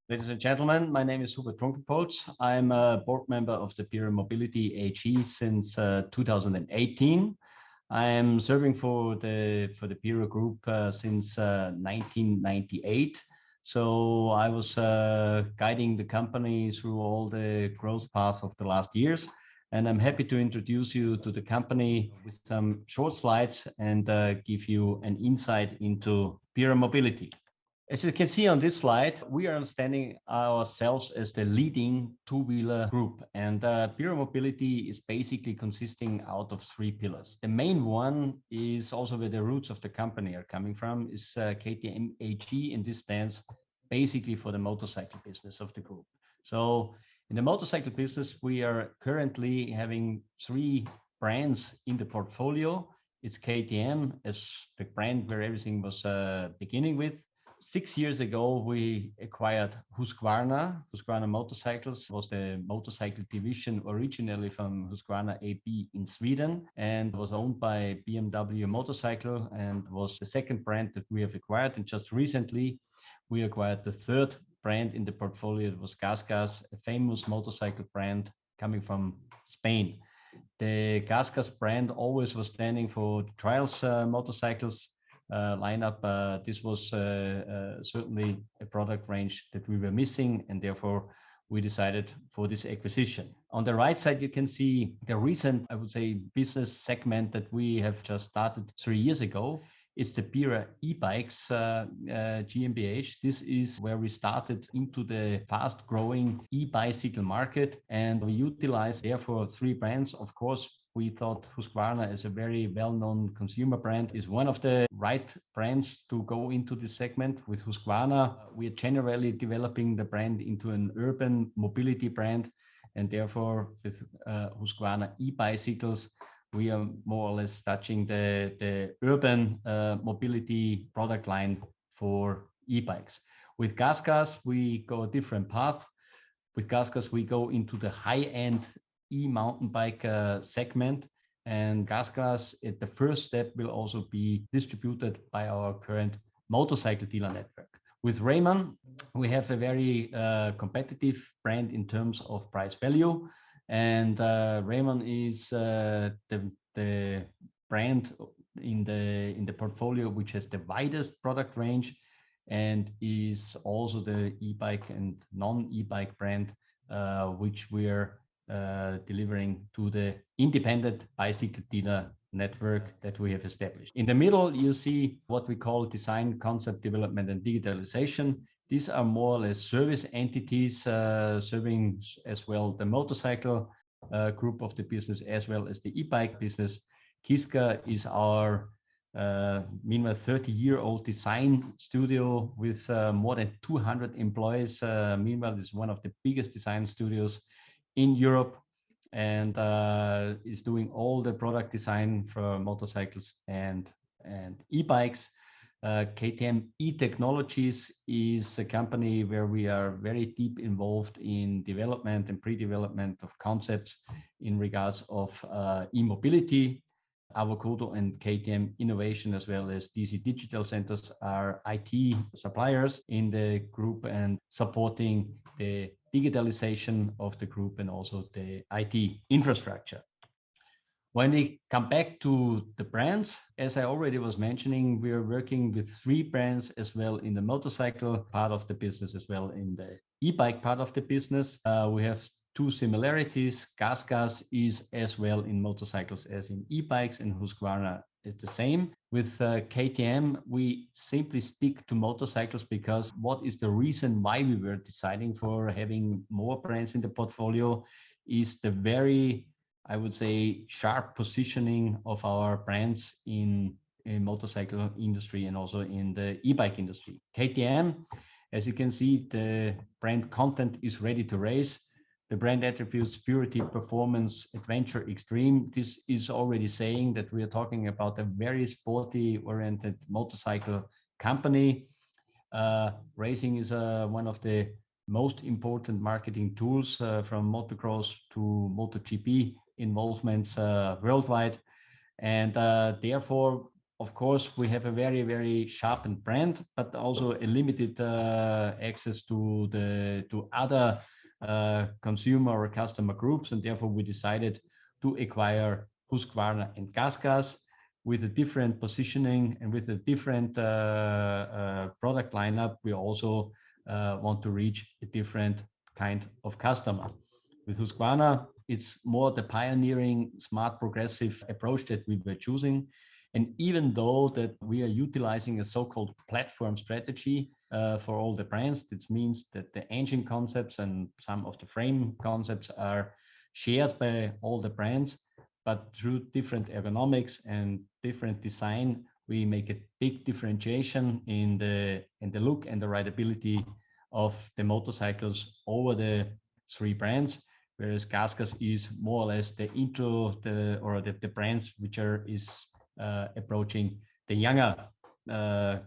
Ladies and gentlemen, my name is Hubert Trunkenpolz. I'm a board member of the PIERER Mobility AG since 2018. I am serving for the PIERER Group since 1998. So I was guiding the company through all the growth paths of the last years. And I'm happy to introduce you to the company with some short slides and give you an insight into PIERER Mobility. As you can see on this slide, we are understanding ourselves as the leading two-wheeler group, and PIERER Mobility is basically consisting out of three pillars. The main one is also where the roots of the company are coming from, is KTM AG, and this stands basically for the motorcycle business of the group. So in the motorcycle business, we are currently having three brands in the portfolio. It's KTM as the brand where everything was beginning with. 6 years ago, we acquired HUSQVARNA Motorcycles. Was the motorcycle division originally from HUSQVARNA AB in Sweden and was owned by BMW Motorcycle and was the second brand that we have acquired. And just recently, we acquired the third brand in the portfolio. It was GASGAS, a famous motorcycle brand coming from Spain. The GASGAS brand always was standing for the trials motorcycles lineup. This was certainly a product range that we were missing, and therefore we decided for this acquisition. On the right side, you can see the recent, I would say, business segment that we have just started 3 years ago. It's the PIERER e-bikes GmbH. This is where we started into the fast growing e-bicycle market, and we utilize therefore three brands. Of course, we thought HUSQVARNA as a very well-known consumer brand is one of the right brands to go into this segment. With HUSQVARNA, we are generally developing the brand into an urban mobility brand, and therefore with HUSQVARNA e-bicycles, we are more or less touching the urban mobility product line for e-bikes. With GASGAS, we go a different path. With GASGAS, we go into the high-end e-mountain bike segment, and GASGAS at the first step will also be distributed by our current motorcycle dealer network. With Raymon, we have a very competitive brand in terms of price value, and Raymon is the brand in the portfolio which has the widest product range and is also the e-bike and non-e-bike brand which we're delivering to the independent bicycle dealer network that we have established. In the middle, you see what we call design, concept development, and digitalization. These are more or less service entities serving as well the motorcycle group of the business as well as the e-bike business. Kiska is our meanwhile 30-year-old design studio with more than 200 employees. Meanwhile, it's one of the biggest design studios in Europe and is doing all the product design for motorcycles and e-bikes. KTM E-Technologies is a company where we are very deep involved in development and pre-development of concepts in regards of e-mobility. Avocodo and KTM Innovation as well as DC Digital Centers are IT suppliers in the group and supporting the digitalization of the group and also the IT infrastructure. When we come back to the brands, as I already was mentioning, we are working with three brands as well in the motorcycle part of the business as well in the e-bike part of the business. We have two similarities. GASGAS is as well in motorcycles as in e-bikes, and HUSQVARNA is the same. With KTM, we simply stick to motorcycles because what is the reason why we were deciding for having more brands in the portfolio is the very, I would say, sharp positioning of our brands in motorcycle industry and also in the e-bike industry. KTM, as you can see, the brand content is ready to race. The brand attributes purity, performance, adventure, extreme. This is already saying that we are talking about a very sporty-oriented motorcycle company. Racing is one of the most important marketing tools from motocross to MotoGP involvements worldwide. And therefore, of course, we have a very, very sharpened brand, but also a limited access to other consumer or customer groups, and therefore we decided to acquire HUSQVARNA and GASGAS with a different positioning and with a different product lineup. We also want to reach a different kind of customer. With HUSQVARNA, it's more the pioneering, smart, progressive approach that we were choosing. And even though that we are utilizing a so-called platform strategy for all the brands, this means that the engine concepts and some of the frame concepts are shared by all the brands, but through different ergonomics and different design, we make a big differentiation in the look and the rideability of the motorcycles over the three brands. Whereas GASGAS is more or less the brands which are approaching the younger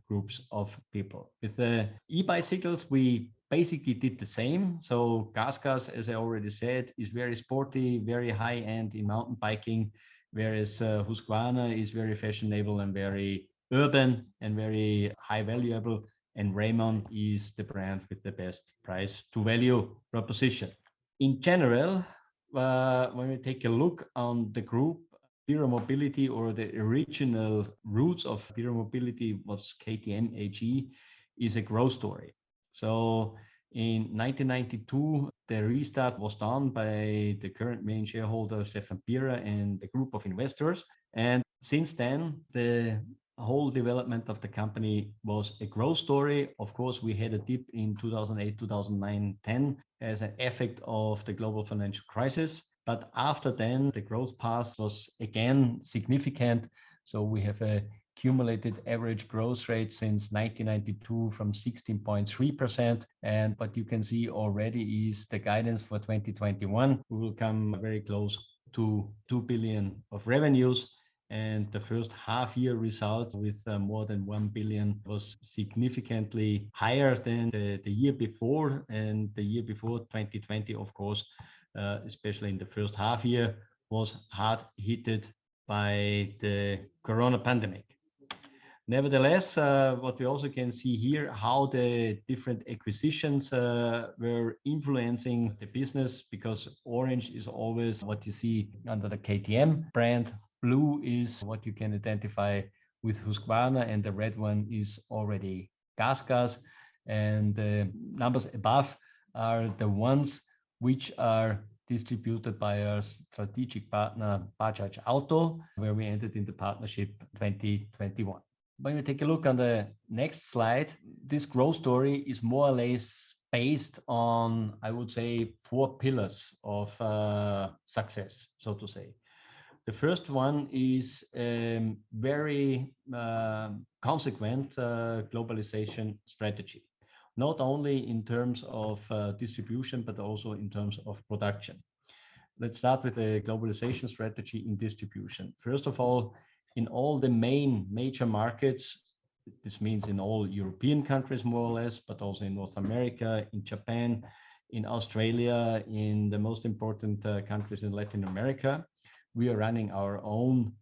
groups of people. With the e-bicycles, we basically did the same. So GASGAS, as I already said, is very sporty, very high-end in mountain biking, whereas HUSQVARNA is very fashionable and very urban and very high valuable. And Raymond is the brand with the best price to value proposition. In general, when we take a look on the group, PIERER Mobility, or the original roots of PIERER Mobility was KTM AG, is a growth story. So in 1992, the restart was done by the current main shareholder, Stefan Pierer, and a group of investors. And since then, the whole development of the company was a growth story. Of course, we had a dip in 2008, 2009, 10 as an effect of the global financial crisis. But after then, the growth path was again significant. So we have a cumulated average growth rate since 1992 from 16.3%. And what you can see already is the guidance for 2021. We will come very close to 2 billion of revenues. And the first half year result with more than 1 billion was significantly higher than the year before. And the year before, 2020, of course, especially in the first half year, was hard hit by the corona pandemic. Nevertheless, what we also can see here, how the different acquisitions were influencing the business, because orange is always what you see under the KTM brand. Blue is what you can identify with HUSQVARNA, and the red one is already GASGAS. And the numbers above are the ones which are distributed by our strategic partner, Bajaj Auto, where we entered into partnership 2021. When we take a look on the next slide, this growth story is more or less based on, I would say, 4 pillars of success, so to say. The first one is very consequent globalization strategy, not only in terms of distribution, but also in terms of production. Let's start with the globalization strategy in distribution. First of all, in all the major markets, this means in all European countries more or less, but also in North America, in Japan, in Australia, in the most important countries in Latin America, we are running our own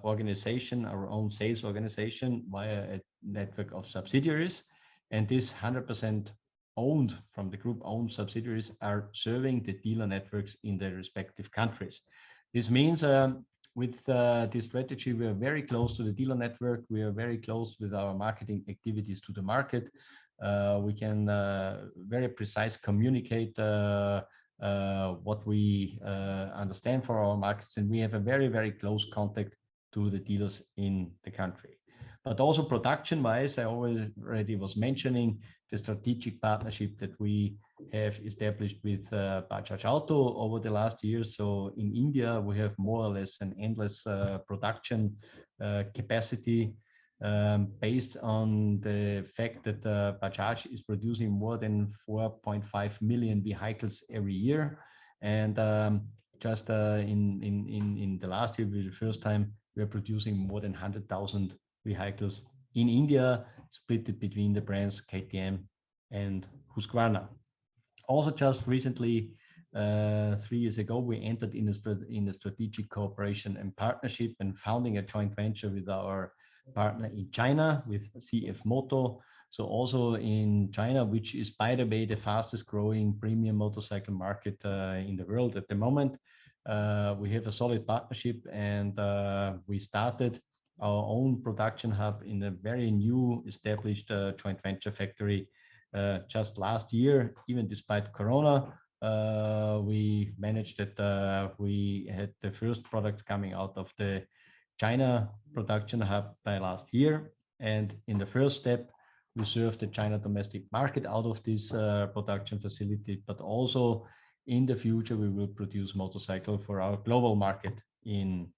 organization, our own sales organization via a network of subsidiaries. And this 100% owned from the group owned subsidiaries are serving the dealer networks in their respective countries. This means with this strategy, we are very close to the dealer network. We are very close with our marketing activities to the market. We can very precise communicate what we understand for our markets, and we have a very, very close contact to the dealers in the country. But also production-wise, I already was mentioning the strategic partnership that we have established with Bajaj Auto over the last years. So in India, we have more or less an endless production capacity based on the fact that Bajaj is producing more than 4.5 million vehicles every year. And just in the last year, the first time, we are producing more than 100,000 vehicles in India, split between the brands KTM and HUSQVARNA. Also just recently 3 years ago, we entered in a strategic cooperation and partnership and founding a joint venture with our partner in China, with CF Moto. So also in China, which is, by the way, the fastest growing premium motorcycle market in the world at the moment. We have a solid partnership, and we started our own production hub in a very new established joint venture factory just last year. Even despite Corona, we managed that we had the first products coming out of the China production hub by last year. And in the first step, we serve the China domestic market out of this production facility, but also in the future, we will produce motorcycle for our global market in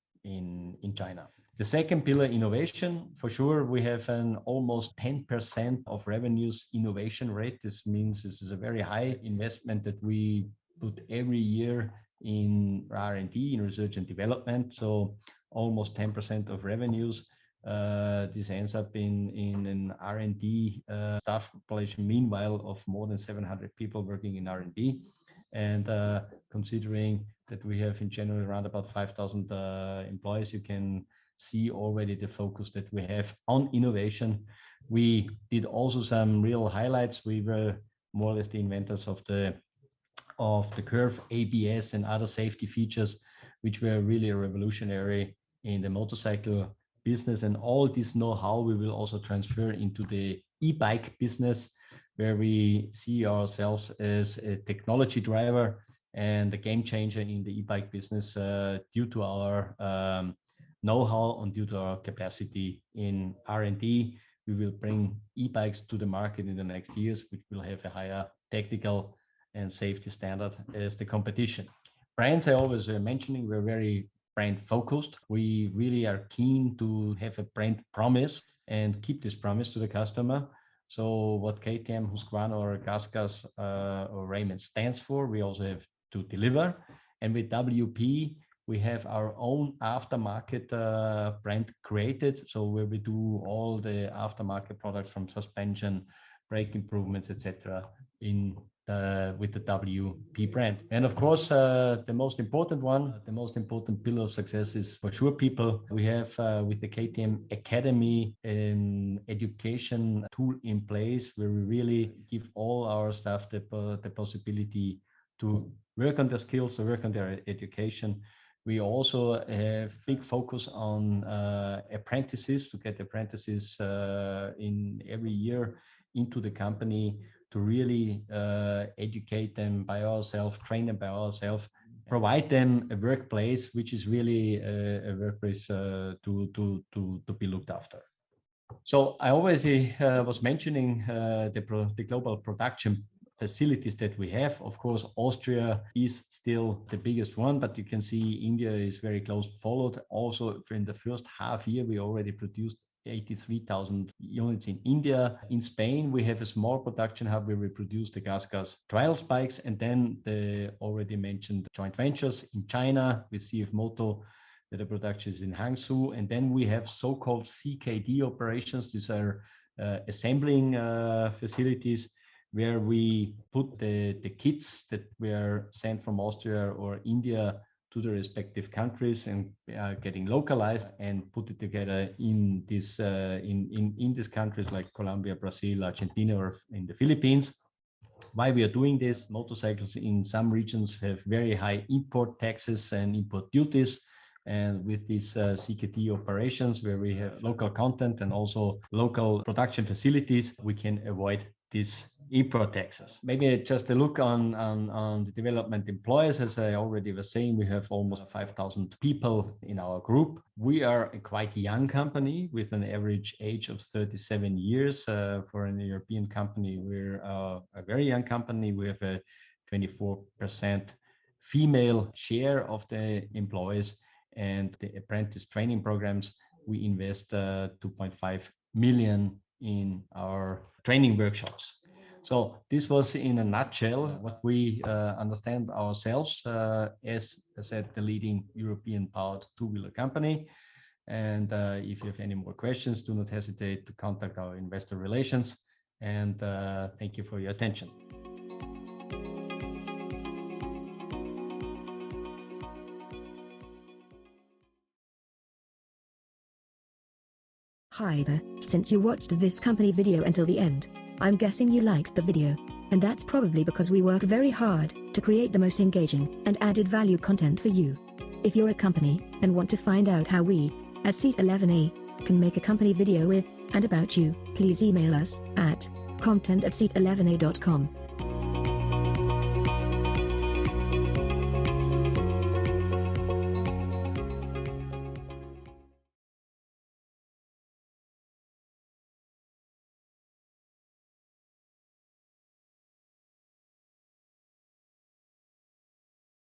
China. The second pillar, innovation. For sure, we have an almost 10% of revenues innovation rate. This means this is a very high investment that we put every year in R&D, in research and development. So almost 10% of revenues. This ends up in an R&D staff population, meanwhile, of more than 700 people working in R&D. And considering that we have in general around about 5,000 employees, you can see already the focus that we have on innovation. We did also some real highlights. We were more or less the inventors of the curve ABS and other safety features, which were really revolutionary in the motorcycle business. And all this know-how we will also transfer into the e-bike business, where we see ourselves as a technology driver and a game changer in the e-bike business due to our know-how and due to our capacity in R&D. We will bring e-bikes to the market in the next years, which will have a higher technical and safety standard as the competition. Brands, I always mentioning, we're very brand focused. We really are keen to have a brand promise and keep this promise to the customer. So what KTM, HUSQVARNA or GASGAS or Raymond stands for, we also have to deliver. And with WP, we have our own aftermarket brand created. So where we do all the aftermarket products from suspension, brake improvements, etc. with the WP brand. And of course, the most important pillar of success is for sure people. We have with the KTM Academy an education tool in place where we really give all our staff the possibility to work on their skills, to work on their education. We also have big focus on apprentices, to get apprentices in every year into the company, to really educate them by ourselves, train them by ourselves, provide them a workplace which is really a workplace to be looked after. So I already was mentioning the global production facilities that we have. Of course, Austria is still the biggest one, but you can see India is very close followed. Also, in the first half year, we already produced 83,000 units in India. In Spain, we have a small production hub where we produce the GASGAS trials bikes, and then the already mentioned joint ventures in China with CF Moto, where the production is in Hangzhou. And then we have so-called CKD operations. These are assembling facilities where we put the kits that were sent from Austria or India to the respective countries and getting localized and put it together in this in these countries like Colombia, Brazil, Argentina, or in the Philippines. Why we are doing this? Motorcycles in some regions have very high import taxes and import duties. And with these CKD operations where we have local content and also local production facilities, we can avoid these import taxes. Maybe just a look on the development employees. As I already was saying, we have almost 5,000 people in our group. We are a quite young company with an average age of 37 years. For an European company, we're a very young company. We have a 24% female share of the employees, and the apprentice training programs, we invest 2.5 million in our training workshops. So this was in a nutshell what we understand ourselves as I said, the leading European powered two-wheeler company. And if you have any more questions, do not hesitate to contact our investor relations. And thank you for your attention. Hi there, since you watched this company video until the end, I'm guessing you liked the video. And that's probably because we work very hard to create the most engaging and added value content for you. If you're a company and want to find out how we, at Seat 11A, can make a company video with and about you, please email us at content@seat11a.com.